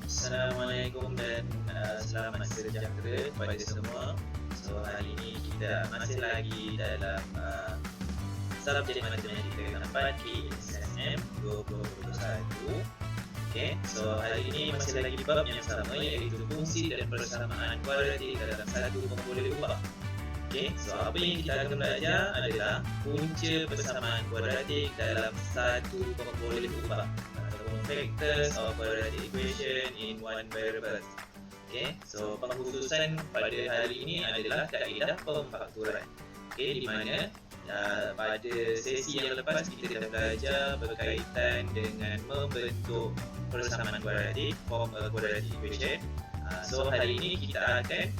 Assalamualaikum dan selamat sejahtera kepada semua. So hari ini kita masih lagi dalam subjek matematika keempat KSM 2021. Okay, so hari ini masih lagi bab yang sama, iaitu fungsi dan persamaan kuadratik dalam satu pemboleh ubah. Okay, so apa yang kita akan belajar adalah punca persamaan kuadratik dalam satu pemboleh ubah, factors of quadratic equation in one variable. Okay, so pengkhususan pada hari ini adalah kaedah pemfaktoran. Okay, di mana pada sesi yang lepas kita dah belajar berkaitan dengan membentuk persamaan kuadratik, form a quadratic equation. So hari ini kita akan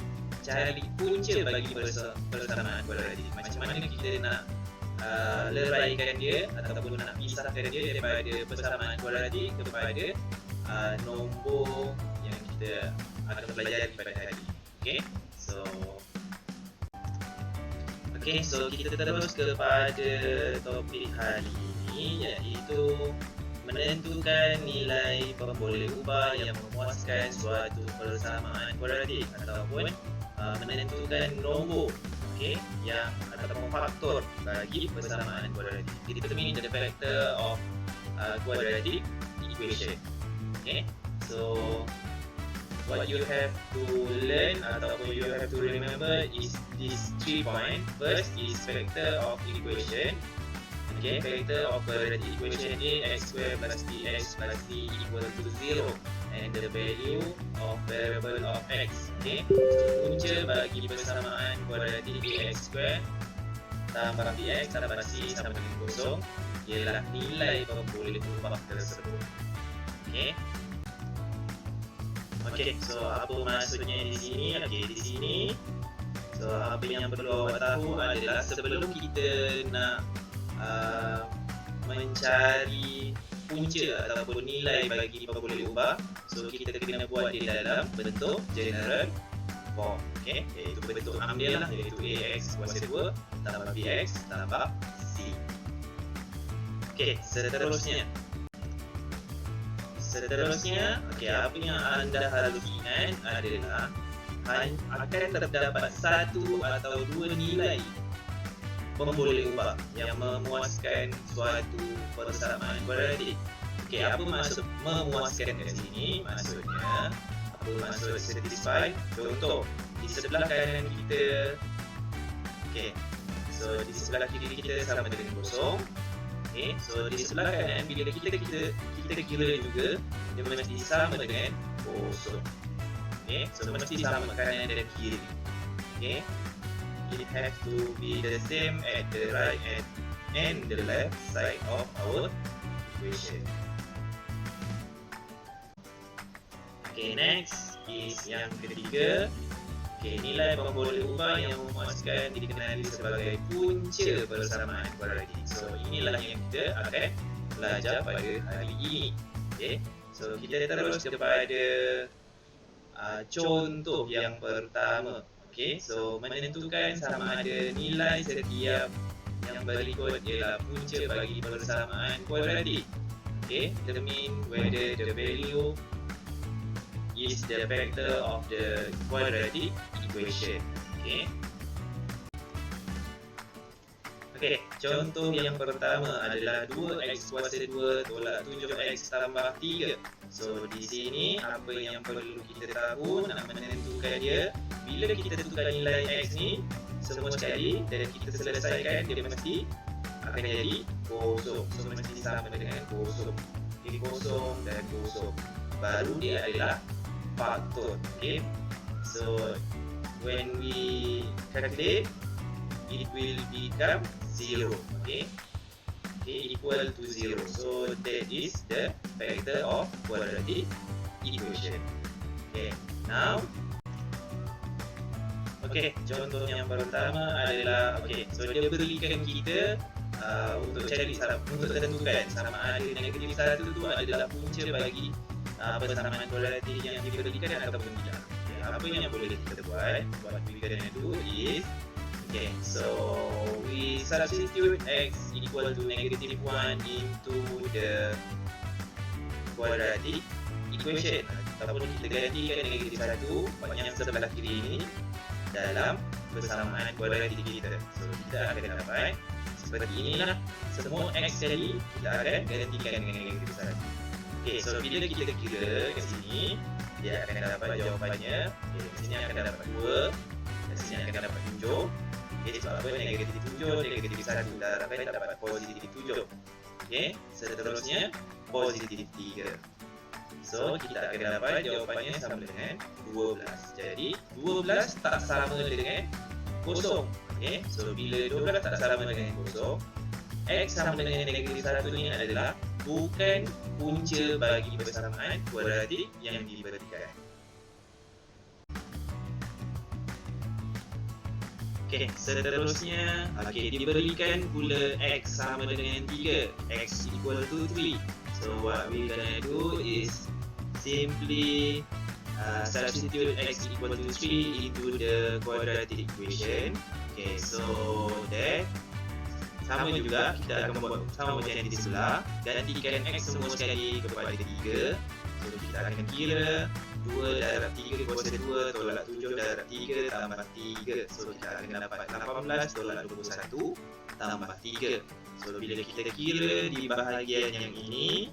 cari punca bagi persamaan kuadratik. Macam mana kita nak leraikan dia ataupun nak pisahkan dia daripada persamaan kuadratik kepada nombor yang kita akan pelajari pada hari ini. Okay, so kita terus kepada topik hari ini, iaitu menentukan nilai pemboleh ubah yang memuaskan suatu persamaan kuadratik ataupun menentukan nombor yang ataupun faktor bagi persamaan kuadratik. Determine the factor of quadratic equation. Okay, so what you have to learn ataupun you have to remember is these 3 points. First is factor of equation. Okay, factor of quadratic equation A x square plus bx plus c equal to 0 and the value of variable of x. Okay, so punca bagi persamaan kuadratik ax square tambah bx tambah c sama dengan kosong ialah nilai pemboleh ubah tersebut. Okay, so apa maksudnya di sini? Okay, di sini so apa yang perlu awak tahu adalah sebelum kita nak mencari punca ataupun nilai bagi pemboleh ubah, so kita kena buat di dalam bentuk general form. Okay, iaitu bentuk ambil lah, iaitu ax kuasa 2 tambah bx tambah c. Okay, seterusnya, apa yang anda harus ingat adalah akan terdapat satu atau dua nilai pemboleh ubah yang memuaskan suatu persamaan kuadratik. Okay, apa maksud memuaskan di sini? Maksudnya, apa maksud satisfy? Contoh, di sebelah kanan kita, okay, so di sebelah kiri kita sama dengan kosong. Okay, so di sebelah kanan bila kita kira juga, dia mesti sama dengan kosong. Okay, so mesti sama kanan dan kiri. Okay, it has to be the same at the right and the left side of our equation. Okay, next is yang ketiga. Okay, nilai pemboleh ubah yang memuaskan dikenali sebagai punca persamaan kuadratik. So inilah yang kita akan belajar pada hari ini. Okay, so kita terus kepada contoh yang pertama. Okay, so menentukan sama ada nilai setiap yang berikut ialah punca bagi persamaan kuadratik. Okay, determine whether the value is the factor of the quadratic equation. Okay, contoh yang pertama adalah 2x kuasa 2 tolak 7x tambah 3. So di sini apa yang perlu kita tahu nak menentukan dia, bila kita tukar nilai x ni semua sekali dan kita selesaikan, dia mesti akan jadi kosong. So mesti sama dengan kosong. Jadi kosong dan kosong, baru dia adalah faktor. Okay, so when we calculate, it will become 0. Okay, equal to 0. So that is the factor of quadratic equation. Okay, now, okay, contoh yang pertama adalah, okay, so dia berikan kita untuk tentukan sama ada negatif 1 tu adalah punca bagi persamaan kuadratik yang diberikan ataupun tidak. Okay, apa yang boleh kita buat? What we gonna do is, okay, so we substitute x equal to negative 1 into the quadratic equation ataupun kita gantikan negatif 1 yang sebelah kiri ini dalam persamaan kuadratik kita. So kita akan dapat seperti inilah. Semua x tadi kita akan gantikan dengan negatif 1. Okey, so bila kita kira kat sini, dia akan dapat jawapannya. Okey, kat sini akan dapat 2, kat sini akan dapat 7. Okey, sebab apa? Negatif 7, negatif 1. Dah dapat positif 7. Okey, seterusnya positif 3. So kita akan dapat jawapannya sama dengan 12. Jadi 12 tak sama dengan kosong. Okey, so bila 12 tak sama dengan kosong, x sama dengan negatif 1 ni adalah bukan punca bagi persamaan kuadratik yang diberikan. Okey, seterusnya diberikan pula x sama dengan 3, x equal to 3. So what we gonna do is simply substitute x equal to 3 into the quadratic equation. Okay, so that sama juga kita akan buat sama macam yang di sebelah, gantikan x semua sekali kepada 3. So kita akan kira 2 darab 3 kuasa 2 tolak 7 darab 3 tambah 3. So kita akan dapat 18 tolak 21 tambah 3. So bila kita kira di bahagian yang ini,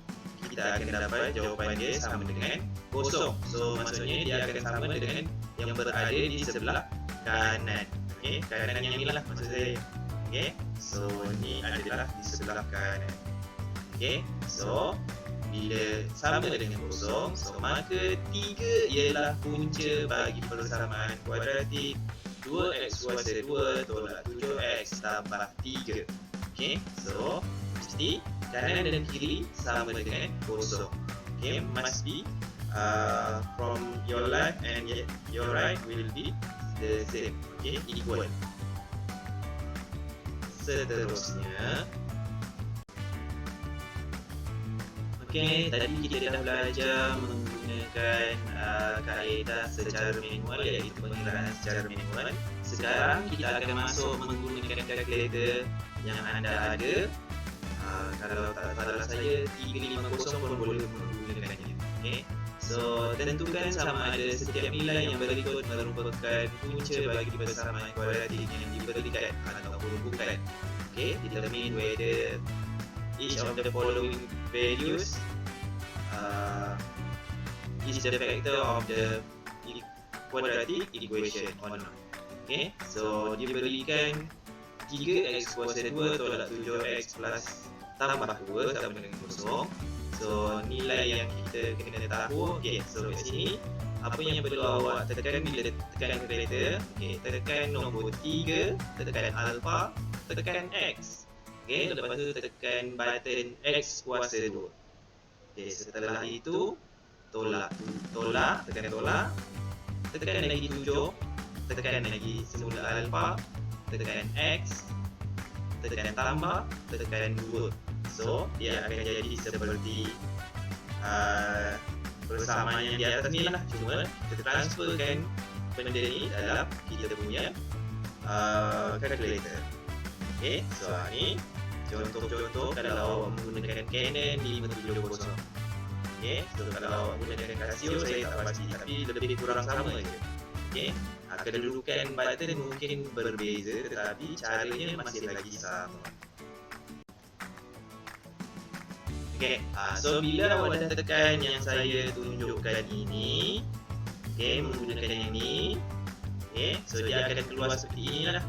kita akan dapat jawapan dia sama dengan kosong. So maksudnya dia akan sama dengan yang berada di sebelah kanan. Okey, kanan yang inilah maksud saya. Okey, so ni adalah di sebelah kanan. Okey, so bila sama dengan kosong, so maka 3 ialah punca bagi persamaan kuadratik 2x kuasa 2 tolak 7x tambah 3. Okey, so mesti kanan dan kiri sama dengan kosong. Okay, must be from your left and your right will be the same. Okay, equal. Seterusnya, okay, tadi kita dah belajar menggunakan kaedah secara manual, iaitu pengiraan secara manual. Sekarang kita akan masuk menggunakan kalkulator yang anda ada. Kalau tak salah saya 350 pun boleh menggunakannya. Okay, so tentukan sama ada setiap nilai yang berikut merupakan punca bagi persamaan kuadratik yang diberikan ataupun bukan. Okay, determine whether each of the following values is the factor of the quadratic equation or not. Okay, so diberikan 3x kuasa 2 tolak 7x plus tambah 2 sama dengan kosong. So nilai yang kita kena tahu. Okay, so kat sini apa yang perlu awak tekan bila tekan kalkulator? Okay, tekan nombor 3, tekan alpha, tekan x. Okay, lepas tu tekan button x kuasa 2. Okay, setelah itu tolak, tekan tolak, tekan lagi 7, tekan lagi semula alpha, tekan x, tekan tambah, tekan 2. So dia akan jadi seperti persamaan yang di atas ni lah. Cuma kita transferkan benda ni dalam kita punya calculator. Okay, so ni contoh-contoh kalau awak menggunakan Canon 570. Okay, so kalau awak menggunakan Casio saya tak pasti, tapi lebih kurang sama je. Okay, kedudukan button mungkin berbeza tetapi caranya masih lagi sama. Okay, so bila awak dah tekan yang saya tunjukkan ini, okay, menggunakan yang ini, okay, so dia akan keluar seperti inilah.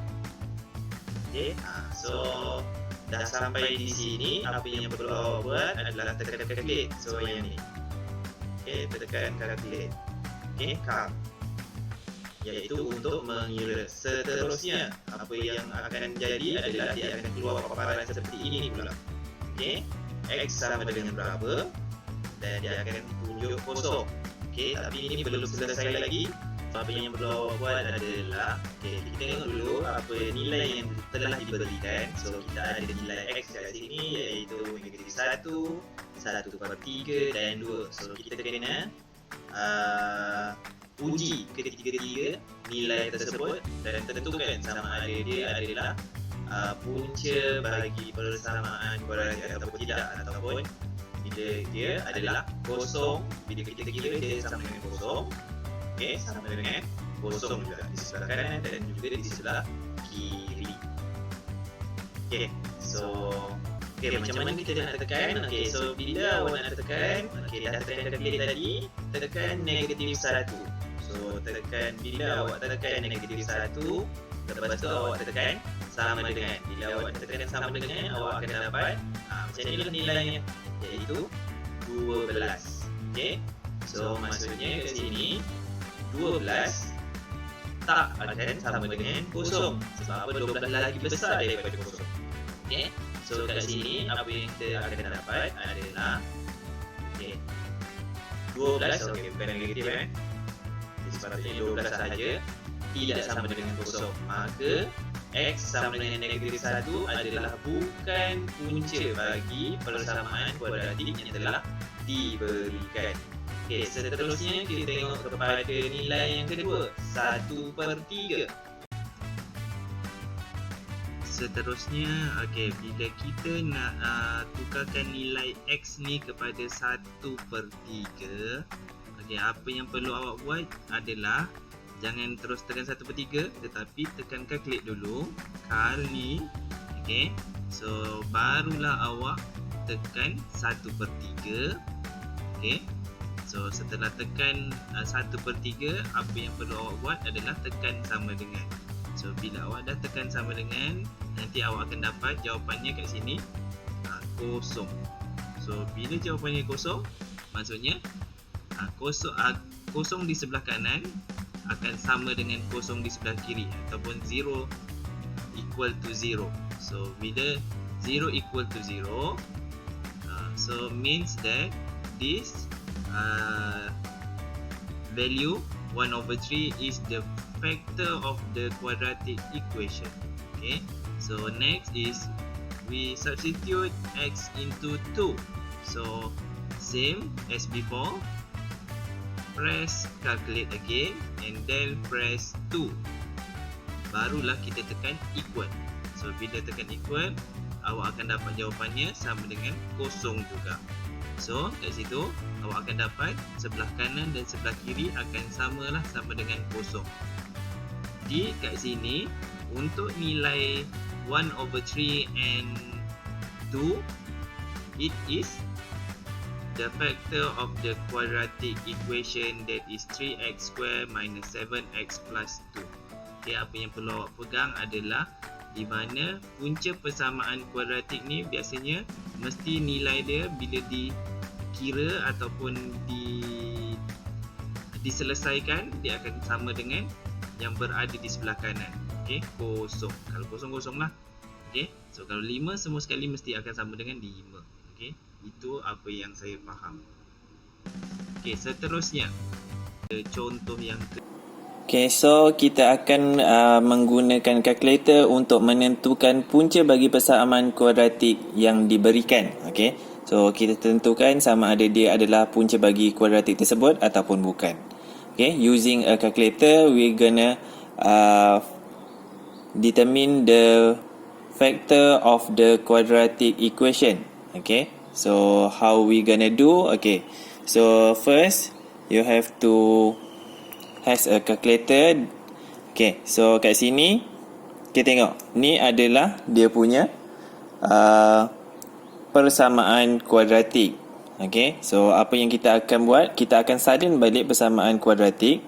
Okay, so dah sampai di sini, apa yang perlu awak buat adalah tekan calculate. So yang ni, okay, tekan calculate. Okay, calc, iaitu untuk mengira. Seterusnya, apa yang akan jadi adalah dia akan keluar paparan seperti ini pula. Okay, x sama dengan berapa dan dia akan tunjuk kosong. Okay, tapi ini belum selesai lagi. So, apa yang perlu awak buat adalah, okay, kita tengok dulu apa nilai yang telah diberikan. So kita ada nilai x kat sini iaitu negatif 1, 1/3 dan 2. So kita kena uji ketiga-tiga nilai tersebut dan tentukan sama ada dia adalah punca bagi persamaan kuadratik ataupun tidak, ataupun bila dia adalah kosong. Bila kita kira dia sama dengan kosong, okey, sama dengan kosong juga di sebelah kanan dan juga di sebelah kiri. Okey, so macam mana kita nak tekan? Okey, so bila awak nak tekan, okey, dah tekan kalkulator tadi, tekan -1. So tekan, bila awak tekan -1, lepas tu awak tekan sama dengan, bila awak tekan sama dengan, awak akan dapat macam inilah nilainya, iaitu 12. Okey, so maksudnya kat sini 12 tak akan sama dengan kosong. Sebab apa? 12 lagi besar daripada kosong. Okey, so kat sini apa yang kita akan dapat adalah, okey, 12, okey, bukan negatif jadi sepatutnya 12 sahaja tidak sama dengan kosong. Maka X sama dengan -1 adalah bukan punca bagi persamaan kuadratik yang telah diberikan. Okey, seterusnya kita tengok kepada nilai yang kedua, 1/3. Seterusnya, okey, bila kita nak tukarkan nilai X ni kepada 1/3, okey, apa yang perlu awak buat adalah jangan terus tekan 1/3, tetapi tekan calculate dulu. Kal ni, okey, so barulah awak tekan 1/3. Okey, so setelah tekan 1/3, apa yang perlu awak buat adalah tekan sama dengan. So bila awak dah tekan sama dengan, nanti awak akan dapat jawapannya kat sini kosong. So bila jawapannya kosong, maksudnya kosong di sebelah kanan akan sama dengan kosong di sebelah kiri, ataupun 0 equal to 0. So bila 0 equal to 0, so means that this value 1/3 is the factor of the quadratic equation. Okay, so next is we substitute X into 2. So same as before, press calculate again and then press 2. Barulah kita tekan equal. So bila tekan equal, awak akan dapat jawapannya sama dengan kosong juga. So kat situ awak akan dapat sebelah kanan dan sebelah kiri akan sama dengan kosong. Di kat sini untuk nilai 1/3 and 2, it is the factor of the quadratic equation, that is 3x square minus 7x plus 2. Okay, apa yang perlu awak pegang adalah di mana punca persamaan kuadratik ni biasanya mesti nilai dia bila dikira ataupun diselesaikan, dia akan sama dengan yang berada di sebelah kanan. Okay, kosong. Kalau kosong lah. Okay, so kalau 5 semua sekali mesti akan sama dengan 5. Okay, itu apa yang saya faham. Okay, seterusnya contoh yang Okay, so kita akan menggunakan kalkulator untuk menentukan punca bagi persamaan kuadratik yang diberikan. Okay, so kita tentukan sama ada dia adalah punca bagi kuadratik tersebut ataupun bukan. Okay, using a calculator, we gonna determine the factor of the quadratic equation. Okay, so how we gonna do? Okay, so first you have to has a calculator. Okay, so kat sini kita tengok ni adalah dia punya persamaan kuadratik. Okay, so apa yang kita akan buat, kita akan salin balik persamaan kuadratik.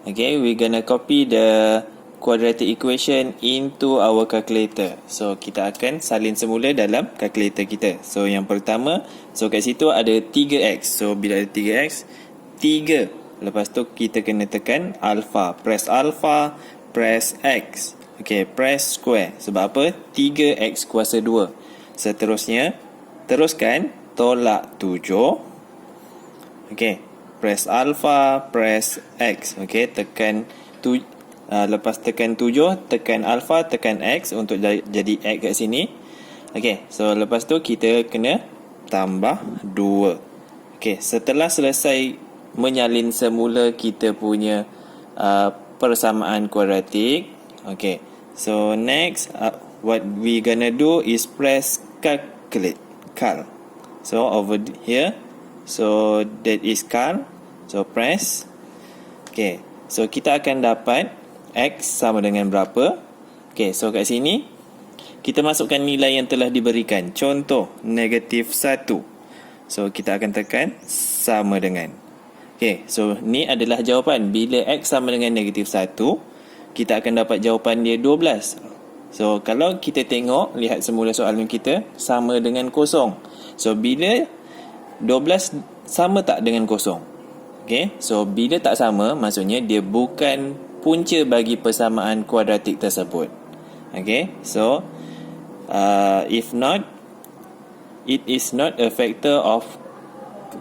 Okay, we gonna copy the quadratic equation into our calculator. So kita akan salin semula dalam calculator kita. So yang pertama, so kat situ ada 3x. So bila ada 3x, 3. Lepas tu kita kena tekan alpha. Press alpha, press x. Okay, press square. Sebab apa? 3x kuasa 2. Seterusnya, teruskan tolak 7. Okay, press alpha, press x. Okay, tekan lepas tekan 7, tekan alpha, tekan x untuk jadi x kat sini. Okay, so lepas tu kita kena tambah 2. Okay, setelah selesai menyalin semula kita punya persamaan kuadratik. Okay, so next what we gonna do is press calculate. So over here, so that is car. So press. Okay, so kita akan dapat X sama dengan berapa. Okay, so kat sini kita masukkan nilai yang telah diberikan. Contoh negatif 1. So kita akan tekan sama dengan. Okay, so ni adalah jawapan. Bila X sama dengan negatif 1, kita akan dapat jawapan dia 12. So kalau kita tengok, lihat semula soalan kita sama dengan kosong. So bila 12 sama tak dengan kosong? Okay, so bila tak sama, maksudnya dia bukan punca bagi persamaan kuadratik tersebut. Okay, so if not, it is not a factor of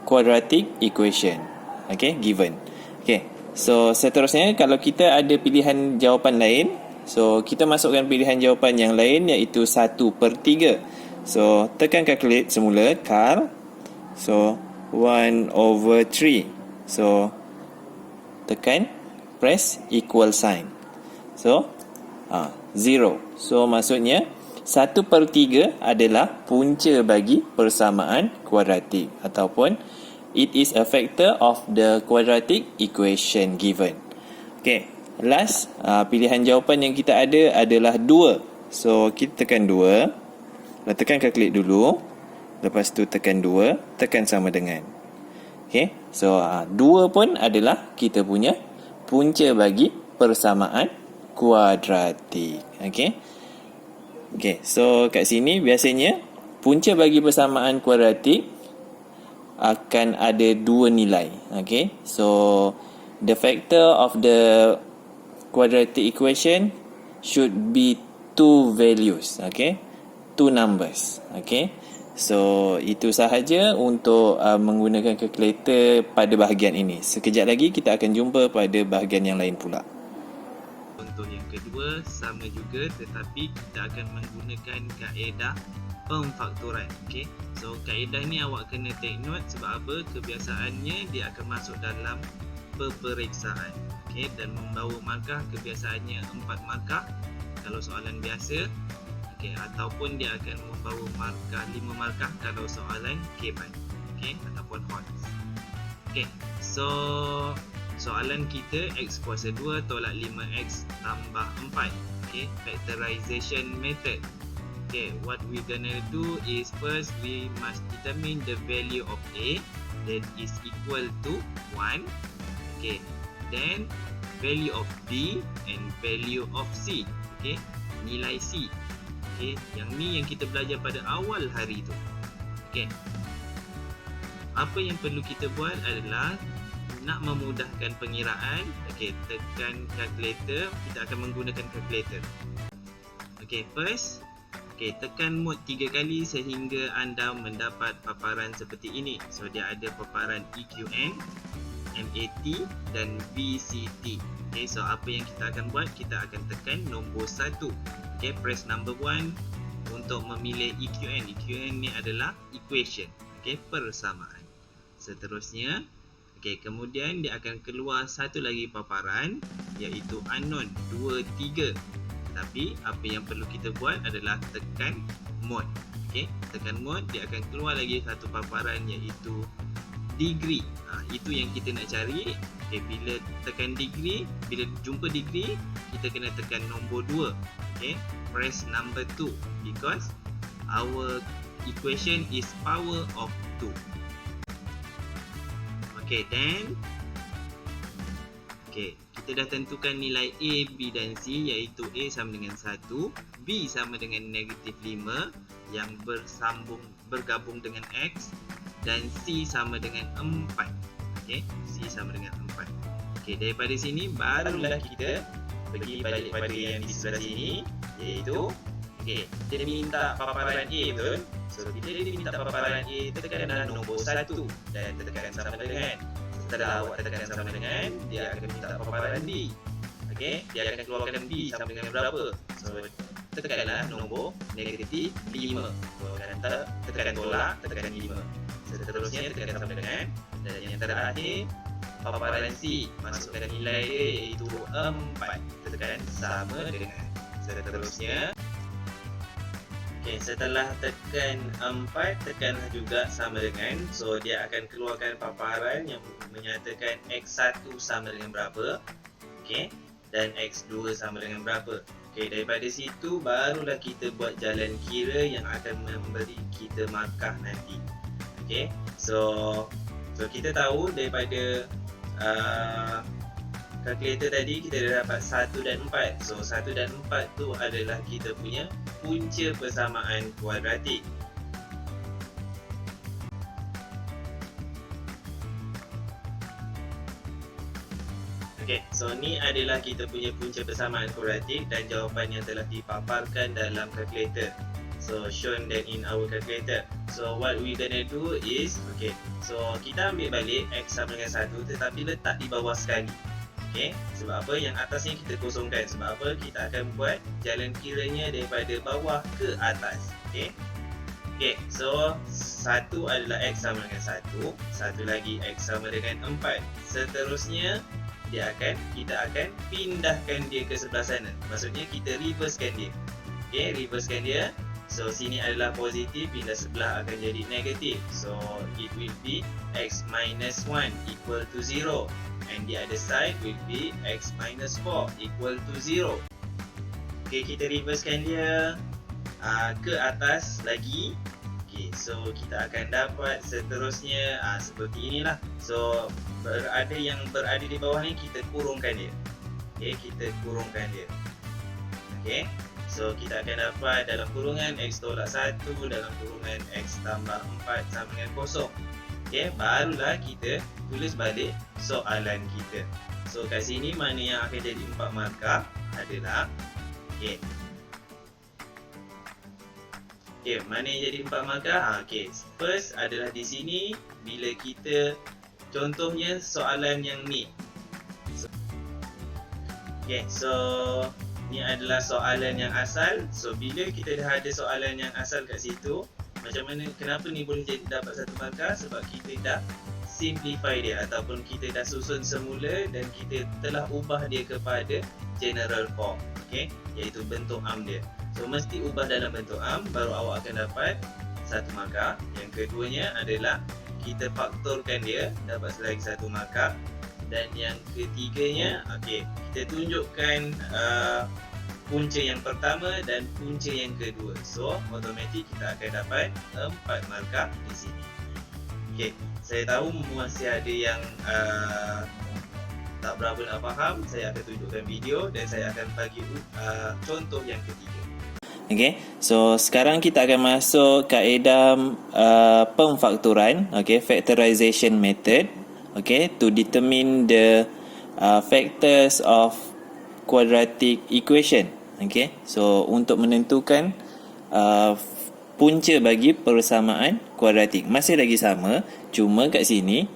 quadratic equation. Okay, given. Okay, so seterusnya kalau kita ada pilihan jawapan lain, so kita masukkan pilihan jawapan yang lain iaitu 1/3. So tekan calculate semula, car. So 1/3. So tekan, press equal sign. So 0. So maksudnya 1/3 adalah punca bagi persamaan kuadratik, ataupun it is a factor of the quadratic equation given. Okay, last pilihan jawapan yang kita ada adalah 2. So kita tekan 2, tekan calculate dulu, lepas tu tekan 2, tekan sama dengan. Okay, so 2 pun adalah kita punya punca bagi persamaan kuadratik. Okay, okay, so kat sini biasanya punca bagi persamaan kuadratik akan ada 2 nilai. Okay, so the factor of the quadratic equation should be 2 values. Okay, 2 numbers. Okay, so itu sahaja untuk menggunakan calculator pada bahagian ini. Sekejap lagi kita akan jumpa pada bahagian yang lain pula. Untuk yang kedua sama juga, tetapi kita akan menggunakan kaedah pemfaktoran. Okay, so kaedah ni awak kena take note. Sebab apa? Kebiasaannya dia akan masuk dalam peperiksaan. Okay, dan membawa markah kebiasaannya 4 markah kalau soalan biasa. Okay, ataupun dia akan membawa markah 5 markah kalau soalan K-Ban, okay, ataupun HOTS. Okay, so soalan kita X kuasa 2 tolak 5X tambah 4. Okay, factorization method. Okay, what we gonna do is first we must determine the value of A that is equal to 1. Okay, then value of B and value of C. Okay, nilai C. Okay, yang ni yang kita belajar pada awal hari tu. Okay, apa yang perlu kita buat adalah nak memudahkan pengiraan. Okay, tekan calculator. Kita akan menggunakan calculator. Okay, first, okay, tekan mode 3 kali sehingga anda mendapat paparan seperti ini. So dia ada paparan EQN, MAT dan VCT. Okay, so apa yang kita akan buat? Kita akan tekan nombor 1. Okay, press number 1 untuk memilih EQN. EQN ni adalah equation. Okay, persamaan. Seterusnya, okay, kemudian dia akan keluar satu lagi paparan iaitu unknown 2, 3. Tapi apa yang perlu kita buat adalah tekan mode. Okay, tekan mode, dia akan keluar lagi satu paparan iaitu degree. Itu yang kita nak cari. Okay, bila tekan degree, bila jumpa degree, kita kena tekan nombor 2. Okay, press number 2 because our equation is power of 2. Okay, then okay, kita dah tentukan nilai A, B dan C, iaitu A sama dengan 1, B sama dengan negatif 5 yang bergabung dengan X, dan C sama dengan 4. Okay, C sama dengan 4. Okay, daripada sini barulah kita pergi balik pada yang di sebelah sini, iaitu okay, dia minta paparan A, betul? So bila dia minta paparan A, tekanlah nombor 1 dan tekan sama dengan. Setelah awak tekan sama dengan, dia akan minta paparan B. Okay, dia akan keluarkan B sama dengan berapa? So tekanlah nombor negatif 5. So tekan tolak, tekan 5. Seterusnya tekan sama dengan, dan yang terakhir paparan C, masukkan nilai dia iaitu 4. Tekan sama dengan. Seterusnya, Okay, setelah tekan 4, tekanlah juga sama dengan. So, dia akan keluarkan paparan yang menyatakan X1 sama dengan berapa. Okay, dan X2 sama dengan berapa. Okay, daripada situ barulah kita buat jalan kira yang akan memberi kita markah nanti. Okay, so kita tahu daripada kalkulator tadi kita dah dapat 1 dan 4. So 1 dan 4 tu adalah kita punya punca persamaan kuadratik. Okay, so ni adalah kita punya punca persamaan kuadratik dan jawapan yang telah dipaparkan dalam kalkulator. So shown that in our calculator. So what we gonna do is, okay, so kita ambil balik X sama dengan 1 tetapi letak di bawah sekali. Okay, sebab apa? Yang atasnya kita kosongkan. Sebab apa? Kita akan buat jalan kiranya daripada bawah ke atas. Okay, okay, so 1 adalah X sama dengan 1, satu lagi X sama dengan 4. Seterusnya kita akan pindahkan dia ke sebelah sana. Maksudnya kita reversekan dia. Okay, reversekan dia. So sini adalah positif, pindah sebelah akan jadi negatif. So it will be X minus 1 equal to 0. And the other side will be X minus 4 equal to 0. Okay, kita reversekan dia ke atas lagi. Okay, so kita akan dapat seterusnya seperti inilah. So yang berada di bawah ni kita kurungkan dia. Okay, kita kurungkan dia. Okay, so kita akan dapat dalam kurungan X tolak 1 dalam kurungan X tambah 4 sama dengan kosong. Okay, barulah kita tulis balik soalan kita. So kat sini mana yang akan jadi 4 markah adalah, okay, mana yang jadi 4 markah? Okay, first adalah di sini bila kita contohnya soalan yang ni. So ni adalah soalan yang asal. So bila kita dah ada soalan yang asal kat situ, macam mana, kenapa ni boleh jadi dapat 1 markah? Sebab kita dah simplify dia ataupun kita dah susun semula dan kita telah ubah dia kepada general form. Okay, iaitu bentuk am dia. So mesti ubah dalam bentuk am baru awak akan dapat 1 markah. Yang keduanya adalah kita faktorkan dia dapat lagi 1 markah. Dan yang ketiganya, okay, kita tunjukkan punca yang pertama dan punca yang kedua. So automatik kita akan dapat 4 markah di sini. Okay, saya tahu masih ada yang tak berapa nak faham. Saya akan tunjukkan video dan saya akan bagi contoh yang ketiga. Okay, so sekarang kita akan masuk kaedah pemfaktoran, okay, factorization method, okay, to determine the factors of quadratic equation. Okay, so untuk menentukan punca bagi persamaan kuadratik. Masih lagi sama, cuma kat sini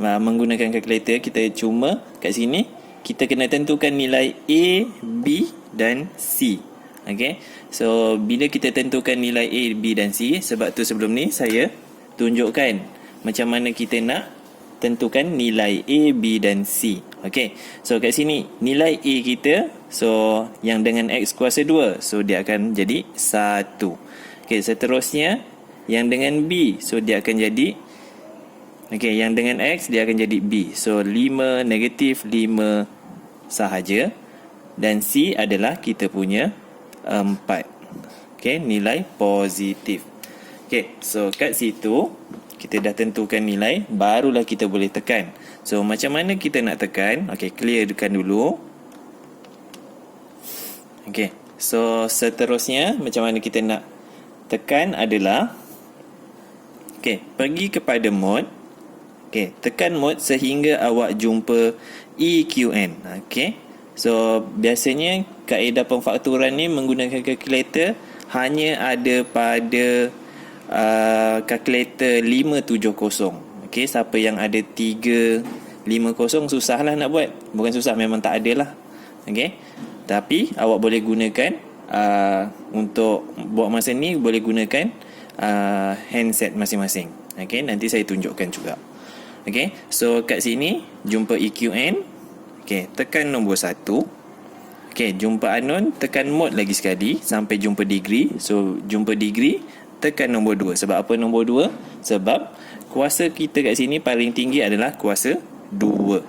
menggunakan kalkulator kita cuma kat sini kita kena tentukan nilai A, B dan C. Okay, so bila kita tentukan nilai A, B dan C, sebab tu sebelum ni saya tunjukkan macam mana kita nak tentukan nilai A, B dan C. Okay, so kat sini nilai A kita, so yang dengan X kuasa 2, so dia akan jadi 1. Okay, seterusnya yang dengan B, so dia akan jadi, okay, yang dengan X dia akan jadi B. So 5, negatif 5 sahaja. Dan C adalah kita punya 4. Okay, nilai positif. Okay, so kat situ kita dah tentukan nilai, barulah kita boleh tekan. So macam mana kita nak tekan? Okay, clearkan dulu. Okay, so seterusnya macam mana kita nak tekan adalah, okay, pergi kepada mode. Okay, tekan mode sehingga awak jumpa EQN. Okay, so biasanya kaedah pemfaktoran ni menggunakan kalkulator hanya ada pada kalkulator 570. Okay, siapa yang ada 350 susahlah nak buat. Bukan susah, memang tak ada lah. Okay, tapi awak boleh gunakan untuk buat masa ni boleh gunakan handset masing-masing. Okay, nanti saya tunjukkan juga. Okay, so kat sini jumpa EQN. Okay, tekan nombor 1. Okey, jumpa unknown, tekan mod lagi sekali sampai jumpa degree. So, jumpa degree, tekan nombor 2. Sebab apa nombor 2? Sebab kuasa kita kat sini paling tinggi adalah kuasa 2.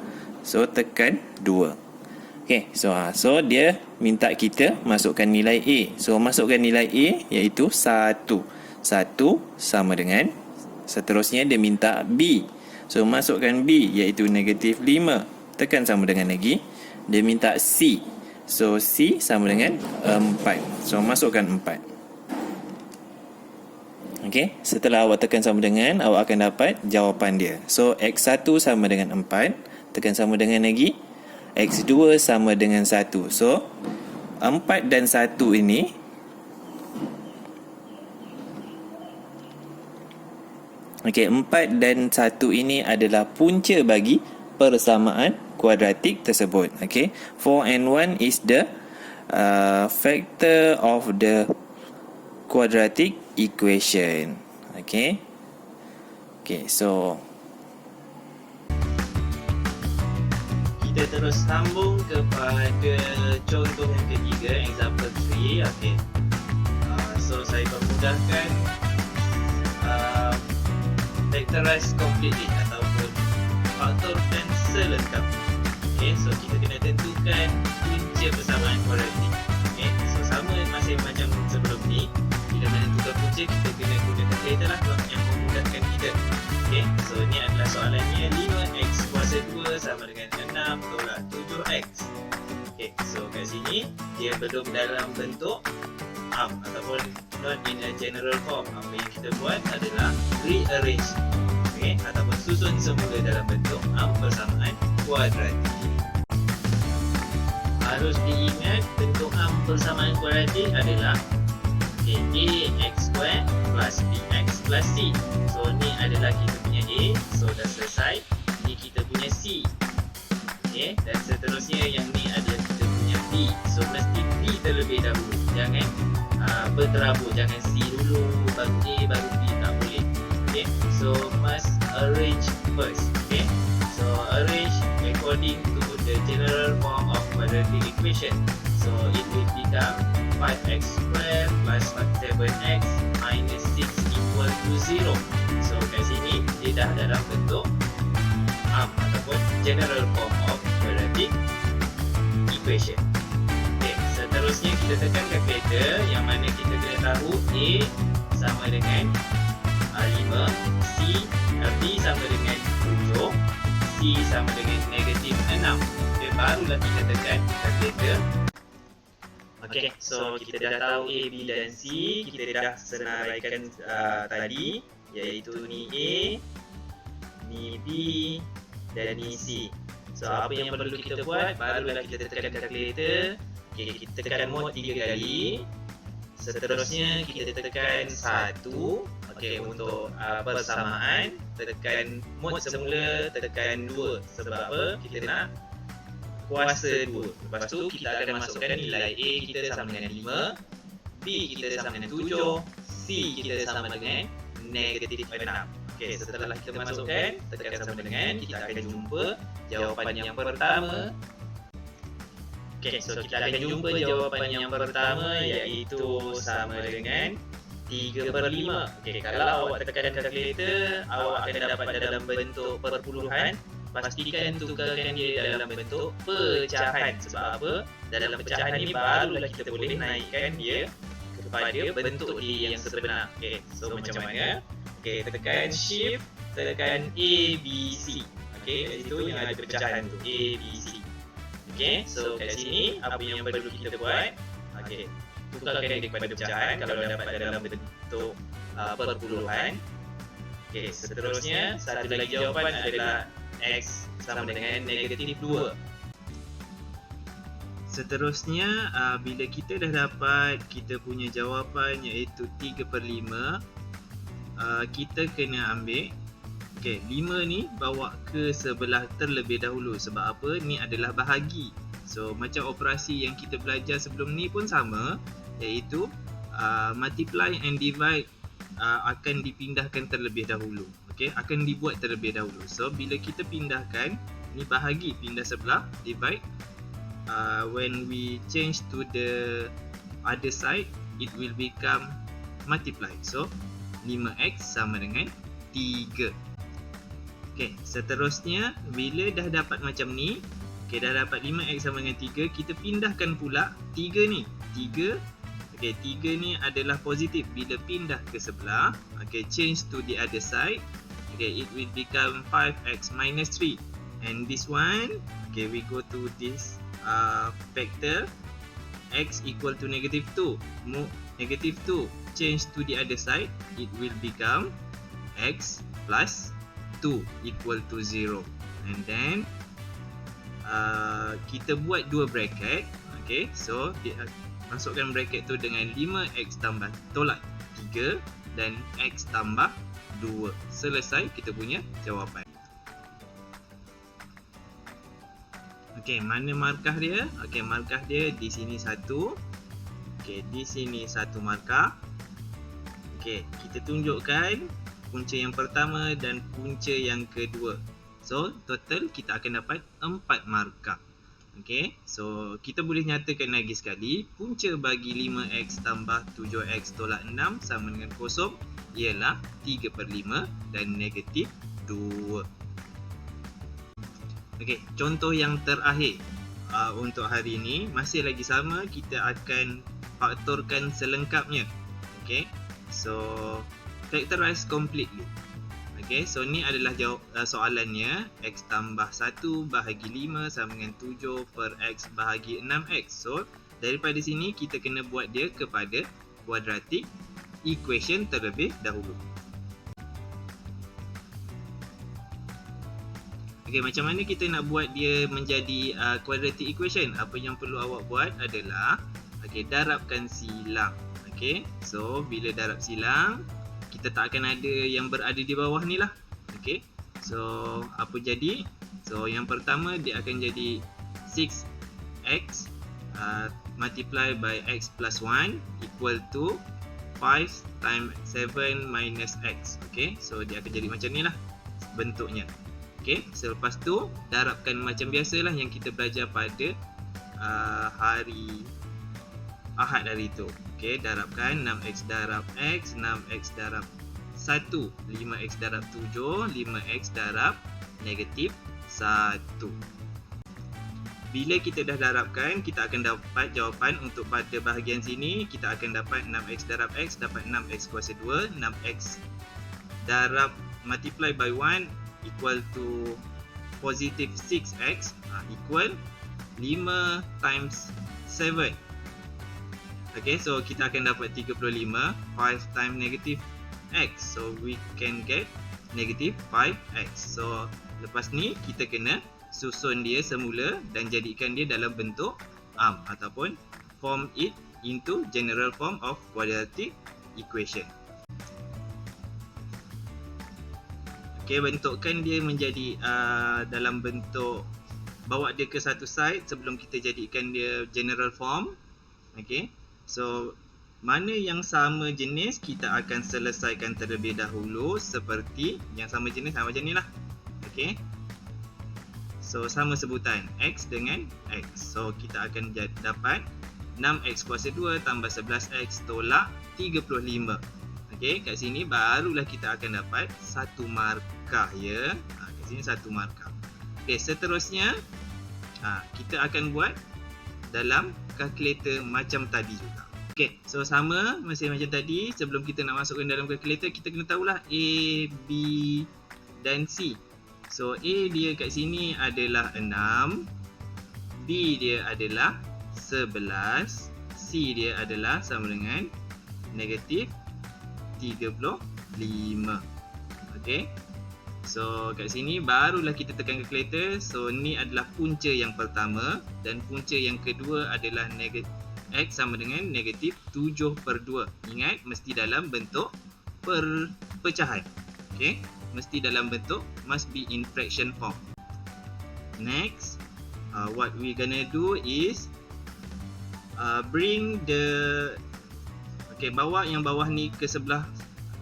So, tekan 2. Okey, so dia minta kita masukkan nilai A. So, masukkan nilai A iaitu 1. 1 sama dengan, seterusnya dia minta B. So, masukkan B iaitu negatif 5. Tekan sama dengan lagi. Dia minta C. So, C sama dengan 4. So, masukkan 4. Okey, setelah awak tekan sama dengan, awak akan dapat jawapan dia. So, X1 sama dengan 4. Tekan sama dengan lagi. X2 sama dengan 1. So, 4 dan 1 ini Okey, 4 dan 1 ini adalah punca bagi persamaan kuadratik tersebut. Okey, 4 and 1 is the factor of the quadratic equation. Okey. Okey, so kita terus sambung kepada contoh yang ketiga, example 3. Okey. So saya permudahkan factorize completely ataupun faktorkan selengkap. Okey, so kita kena tentukan punca persamaan kuadratik. Okey, so sama masih macam sebelum ni. Bila menentukan punca, kita kena guna kalkulator lah yang memudahkan kita. Okey, so ni adalah soalannya 5x kuasa 2 sama dengan 6 tolak 7x. Okey, so kat sini dia belum dalam bentuk ataupun not in a general form. Apa yang kita buat adalah rearrange, okay, ataupun susun semula dalam bentuk persamaan kuadratik. Harus diingat bentuk persamaan kuadratik adalah ax square plus bx plus c. So ni adalah kita punya a, so dah selesai. Ni kita punya c, okay, dan seterusnya yang ni adalah kita punya b. So mesti b terlebih dahulu, jangan berterabur, jangan C dulu baru A baru B, tak boleh. Okay, so must arrange first. Okay, so arrange according to the general form of quadratic equation. So it will become 5x square plus 7x minus 6 equal to 0. So kat sini dia dah dalam bentuk ataupun general form of quadratic equation. Seterusnya kita tekan kalkulator, yang mana kita kena tahu A sama dengan 5, C, B sama dengan 7, C sama dengan negatif 6. Okay, barulah kita tekan kalkulator. Okay, so kita dah tahu A, B dan C. Kita dah senaraikan tadi, iaitu ni A, ni B dan ni C. So apa yang perlu kita buat, barulah kita tekan kalkulator. Okay, kita tekan mod 3 kali. Seterusnya kita tekan 1. Okay, untuk persamaan. Tekan mod semula, tekan 2. Sebab apa? Kita nak kuasa 2. Lepas tu kita akan masukkan nilai A kita sama dengan 5, B kita sama dengan 7, C kita sama dengan negatif 6. Okay, setelah kita masukkan, tekan sama dengan, kita akan jumpa jawapan yang pertama. Okay, so kita akan jumpa jawapan yang pertama, iaitu sama dengan 3/5. Okay, kalau awak tekan kalkulator, awak akan dapat dalam bentuk perpuluhan. Pastikan tukarkan dia dalam bentuk pecahan. Sebab apa? Dalam pecahan ni barulah kita boleh naikkan dia kepada bentuk dia yang sebenar. Okay, so macam mana? Okay, tekan shift, tekan A, B, C. Okay, itu yang ada pecahan tu, A, B, C. Okay, so kat sini apa yang perlu kita buat? Okay, tukarkan dia kepada pecahan kalau dapat dalam bentuk perpuluhan. Okay, seterusnya satu lagi jawapan adalah X sama dengan negatif 2. Seterusnya bila kita dah dapat kita punya jawapan iaitu 3/5, kita kena ambil, okay, 5 ni bawa ke sebelah terlebih dahulu. Sebab apa? Ni adalah bahagi. So macam operasi yang kita belajar sebelum ni pun sama, iaitu multiply and divide akan dipindahkan terlebih dahulu. Okay, akan dibuat terlebih dahulu. So bila kita pindahkan, ni bahagi pindah sebelah, divide when we change to the other side, it will become multiply. So 5x sama dengan 3. Okay, seterusnya bila dah dapat macam ni, okay, dah dapat 5x sama dengan 3, kita pindahkan pula 3 ni. 3, okay, 3 ni adalah positif. Bila pindah ke sebelah, okay, change to the other side, okay, it will become 5x minus 3. And this one, okay, we go to this factor, x equal to negative 2. Move negative 2, change to the other side, it will become x plus 2 equal to 0. And then kita buat dua bracket. Okay, so masukkan bracket tu dengan 5x tambah tolak 3 dan x tambah 2. Selesai kita punya jawapan. Okay, mana markah dia? Okay, markah dia di sini 1. Okay, di sini 1 markah. Okay, kita tunjukkan punca yang pertama dan punca yang kedua. So, total kita akan dapat 4 markah. Okay, so kita boleh nyatakan lagi sekali, punca bagi 5x tambah 7x tolak 6 sama dengan kosong ialah 3/5 dan negatif 2. Okay, contoh yang terakhir untuk hari ini masih lagi sama, kita akan faktorkan selengkapnya. Okay, so factorize completely. Okay, so ni adalah soalannya, x tambah 1 bahagi 5 sama dengan 7 per x bahagi 6x. So daripada sini kita kena buat dia kepada quadratic equation terlebih dahulu. Okay, macam mana kita nak buat dia menjadi quadratic equation? Apa yang perlu awak buat adalah, okay, darabkan silang. Okay, so bila darab silang, kita tak akan ada yang berada di bawah ni lah. Okay, so apa jadi? So yang pertama dia akan jadi 6x multiply by x plus 1 equal to 5 times 7 minus x. Okay, so dia akan jadi macam ni lah bentuknya. Okay, selepas tu darabkan macam biasalah yang kita belajar pada hari Ahad hari tu. Okay, darabkan 6x darab x, 6x darab 1, 5x darab 7, 5x darab negatif 1. Bila kita dah darabkan, kita akan dapat jawapan untuk pada bahagian sini. Kita akan dapat 6x darab x dapat 6x kuasa 2, 6x darab multiply by 1 equal to positive 6x equal 5 times 7. Okay, so kita akan dapat 35, 5 times negative x. So we can get negative 5x. So lepas ni kita kena susun dia semula dan jadikan dia dalam bentuk ataupun form it into general form of quadratic equation. Okay, bentukkan dia menjadi dalam bentuk, bawa dia ke satu side sebelum kita jadikan dia general form. Okay, so mana yang sama jenis kita akan selesaikan terlebih dahulu, seperti yang sama jenis macam ni lah. Okay, so sama sebutan x dengan x. So kita akan dapat 6x kuasa 2 tambah 11x tolak 35. Okay, kat sini barulah kita akan dapat 1 markah ya. Kat sini 1 markah. Okay, seterusnya kita akan buat dalam kalkulator macam tadi juga. Okay, so sama masih macam tadi. Sebelum kita nak masukkan dalam kalkulator, kita kena tahulah A, B dan C. So A dia kat sini adalah 6, B dia adalah 11, C dia adalah sama dengan negatif 35. Okay, so kat sini barulah kita tekan kalkulator. So ni adalah punca yang pertama dan punca yang kedua adalah x sama dengan negatif 7/2. Ingat, mesti dalam bentuk pecahan. Okay, mesti dalam bentuk, must be in fraction form. Next, what we gonna do is bring the bawa yang bawah ni ke sebelah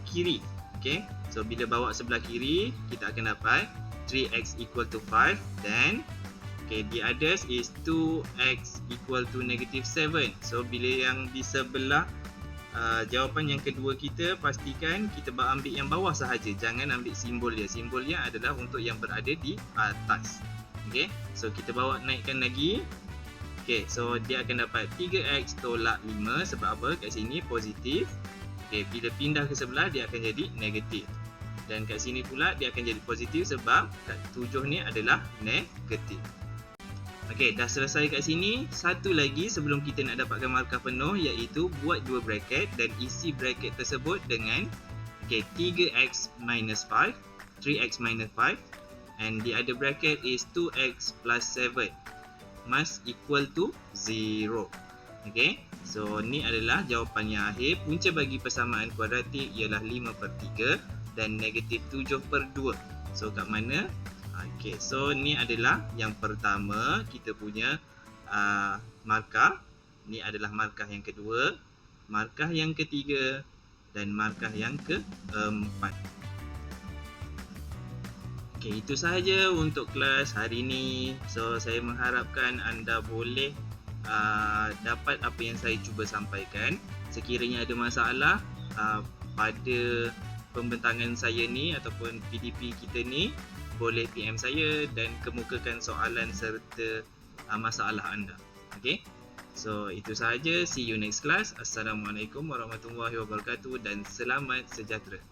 kiri. Okay, so bila bawa sebelah kiri, kita akan dapat 3x equal to 5 dan Okay, the others is 2x equal to -7. So bila yang di sebelah jawapan yang kedua kita, pastikan kita ambil yang bawah sahaja, jangan ambil simbol dia. Simbol dia adalah untuk yang berada di atas. Okay, so kita bawa naikkan lagi. Okay, so dia akan dapat 3x tolak 5. Sebab apa? Kat sini positif. Okay, bila pindah ke sebelah dia akan jadi negatif. Dan kat sini pula dia akan jadi positif sebab kat 7 ni adalah negatif. Okay, dah selesai kat sini. Satu lagi sebelum kita nak dapatkan markah penuh, iaitu buat dua bracket dan isi bracket tersebut dengan 3x minus 5, 3x minus 5, and the other bracket is 2x plus 7 must equal to 0. Okay, so ni adalah jawapan yang akhir. Punca bagi persamaan kuadratik ialah 5/3 dan negatif 7/2. So kat mana? Okay, so ni adalah yang pertama kita punya markah. Ni adalah markah yang kedua, markah yang ketiga dan markah yang keempat. Okay, itu sahaja untuk kelas hari ini. So saya mengharapkan anda boleh dapat apa yang saya cuba sampaikan. Sekiranya ada masalah pada pembentangan saya ni ataupun PDP kita ni, boleh PM saya dan kemukakan soalan serta masalah anda. Okay, so itu sahaja. See you next class. Assalamualaikum warahmatullahi wabarakatuh dan selamat sejahtera.